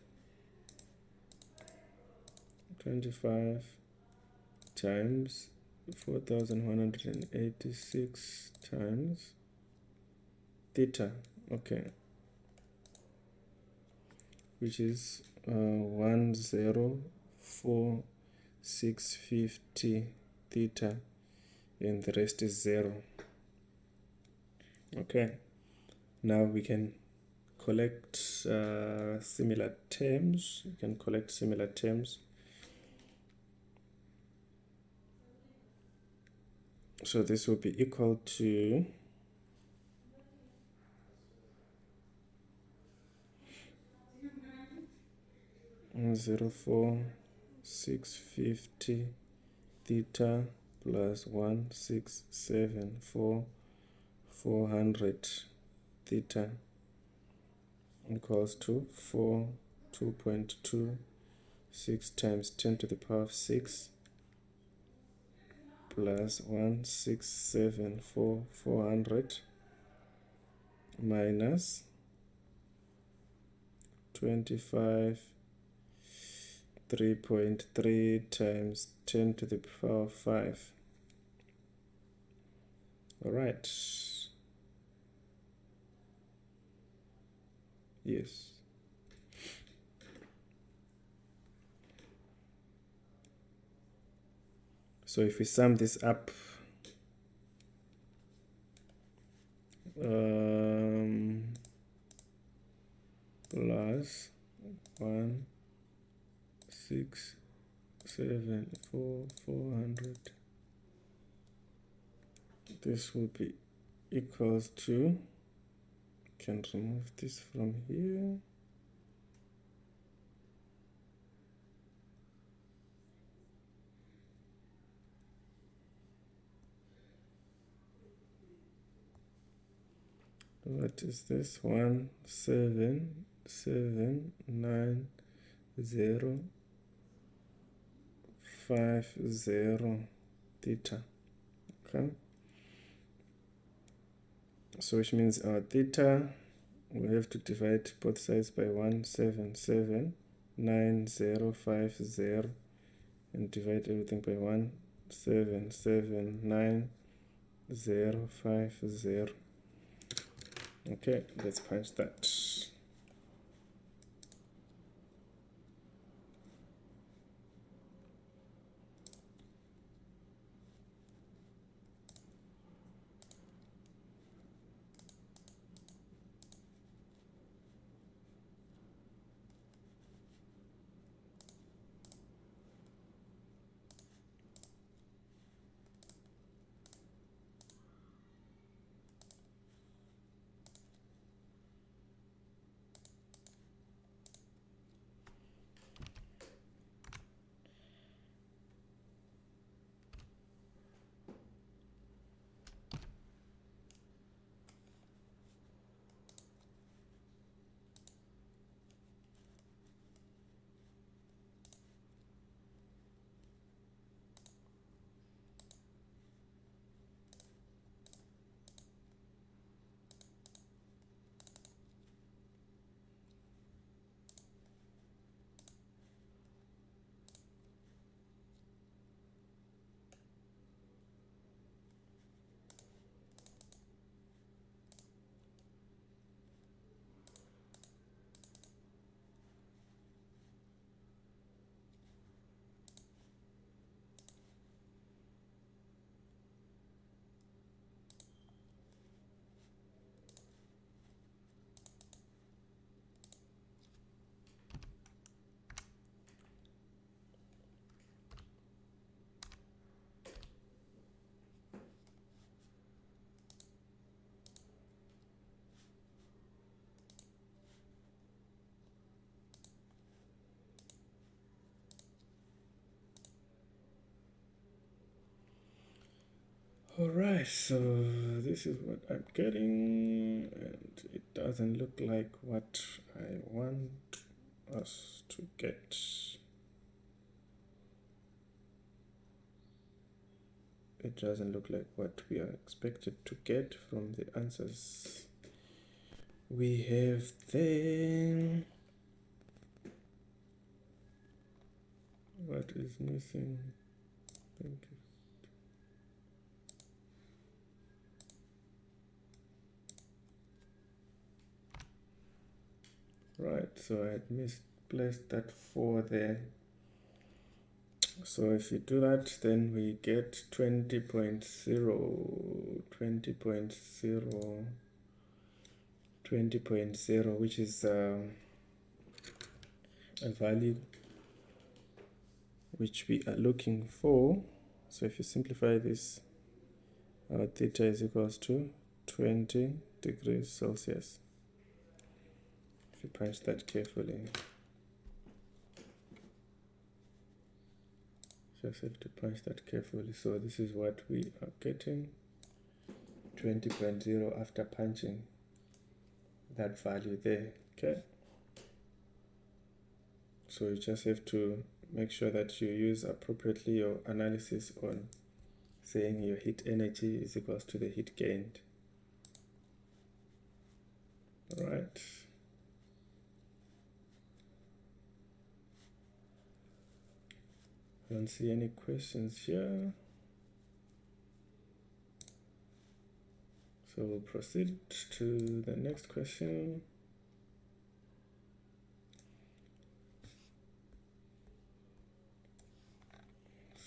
Speaker 1: times 4186 times theta, okay, which is 1046 650 theta, and the rest is 0. Okay, now we can collect similar terms. You can collect similar terms. So this will be equal to 0.4650 theta plus 1,674 400 theta equals to 2.26 times 10 to the power of 6 plus 1,674 400 minus 25 3.3 times 10 to the power of 5. All right. Yes. So if we sum this up, plus 1, 6, 7, 4, 400. This will be equals to, can remove this from here. What is this? 1779050 theta. Okay. So which means our theta, we have to divide both sides by 1779050 and divide everything by 1779050. Okay, let's punch that. Alright, so this is what I'm getting, and it doesn't look like what I want us to get. It doesn't look like what we are expected to get from the answers we have there. What is missing? Thank you. Right, so I had misplaced that 4 there. So if you do that, then we get 20.0, 20.0, which is a value which we are looking for. So if you simplify this, our theta is equals to 20 degrees Celsius. If you punch that carefully, just have to punch that carefully. So this is what we are getting, 20.0 after punching that value there. Okay, so you just have to make sure that you use appropriately your analysis on saying your heat energy is equals to the heat gained. All right. I don't see any questions here. So we'll proceed to the next question.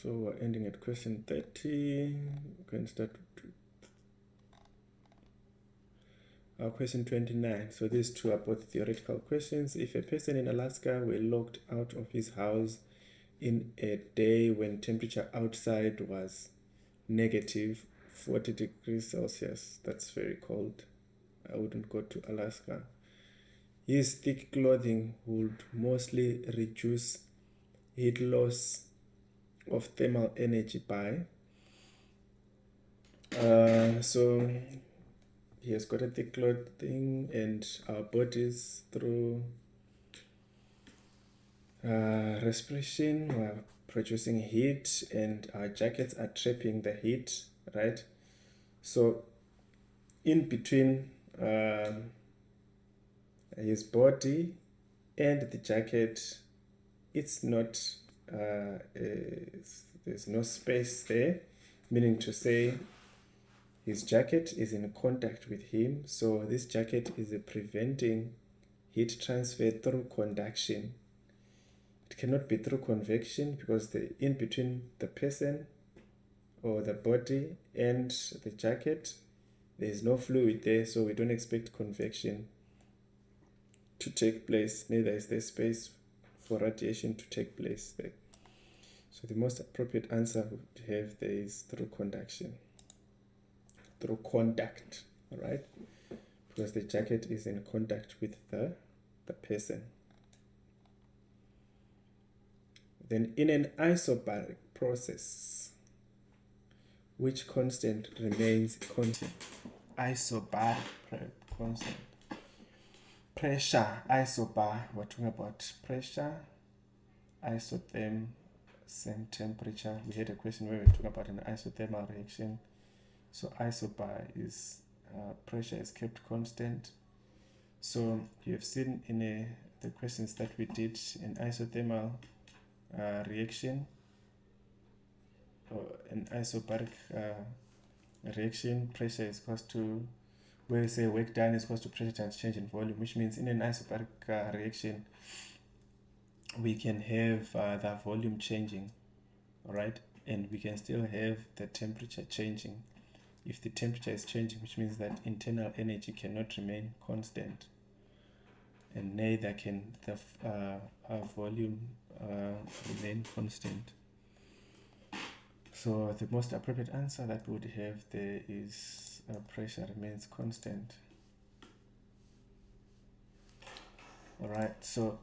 Speaker 1: So we're ending at question 30. We can start question 29. So these two are both theoretical questions. If a person in Alaska were locked out of his house in a day when temperature outside was negative 40 degrees Celsius, that's very cold. I wouldn't go to Alaska. His thick clothing would mostly reduce heat loss of thermal energy by. So he has got a thick clothing, and our bodies through respiration are producing heat, and our jackets are trapping the heat, right? So in between his body and the jacket, it's not there's no space there, meaning to say his jacket is in contact with him. So this jacket is preventing heat transfer through conduction. It cannot be through convection, because the in between the person or the body and the jacket, there is no fluid there, so we don't expect convection to take place. Neither is there space for radiation to take place there. So the most appropriate answer would have there is through conduction, through contact, all right? Because the jacket is in contact with the person. Then in an isobaric process, which constant remains constant? Isobaric constant. Pressure, isobar, we're talking about pressure, isotherm, same temperature. We had a question where we were talking about an isothermal reaction. So isobar is pressure is kept constant. So you have seen in the questions that we did, an isothermal reaction or an isobaric reaction, pressure is equal to, where we say work done is equal to pressure times change in volume, which means in an isobaric reaction we can have the volume changing, all right, and we can still have the temperature changing. If the temperature is changing, which means that internal energy cannot remain constant, and neither can the volume remain constant. So the most appropriate answer that we would have there is pressure remains constant. All right, so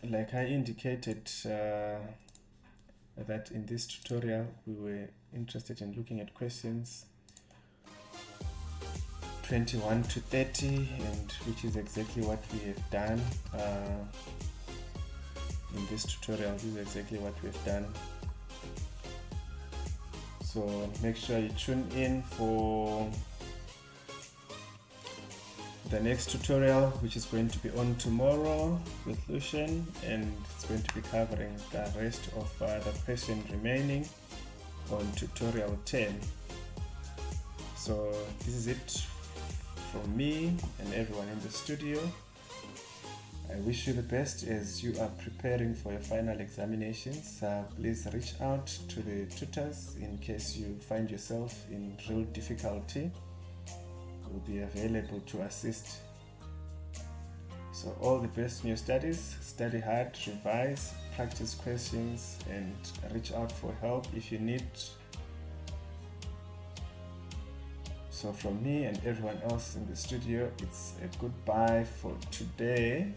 Speaker 1: like I indicated that in this tutorial we were interested in looking at questions 21 to 30, and which is exactly what we have done in this tutorial. This is exactly what we have done. So make sure you tune in for the next tutorial, which is going to be on tomorrow with Lucian, and it's going to be covering the rest of the question remaining on tutorial 10. So this is it from me and everyone in the studio. I wish you the best as you are preparing for your final examinations. Please reach out to the tutors in case you find yourself in real difficulty. We'll be available to assist. So all the best in your studies. Study hard, revise, practice questions, and reach out for help if you need. So from me and everyone else in the studio, it's a goodbye for today.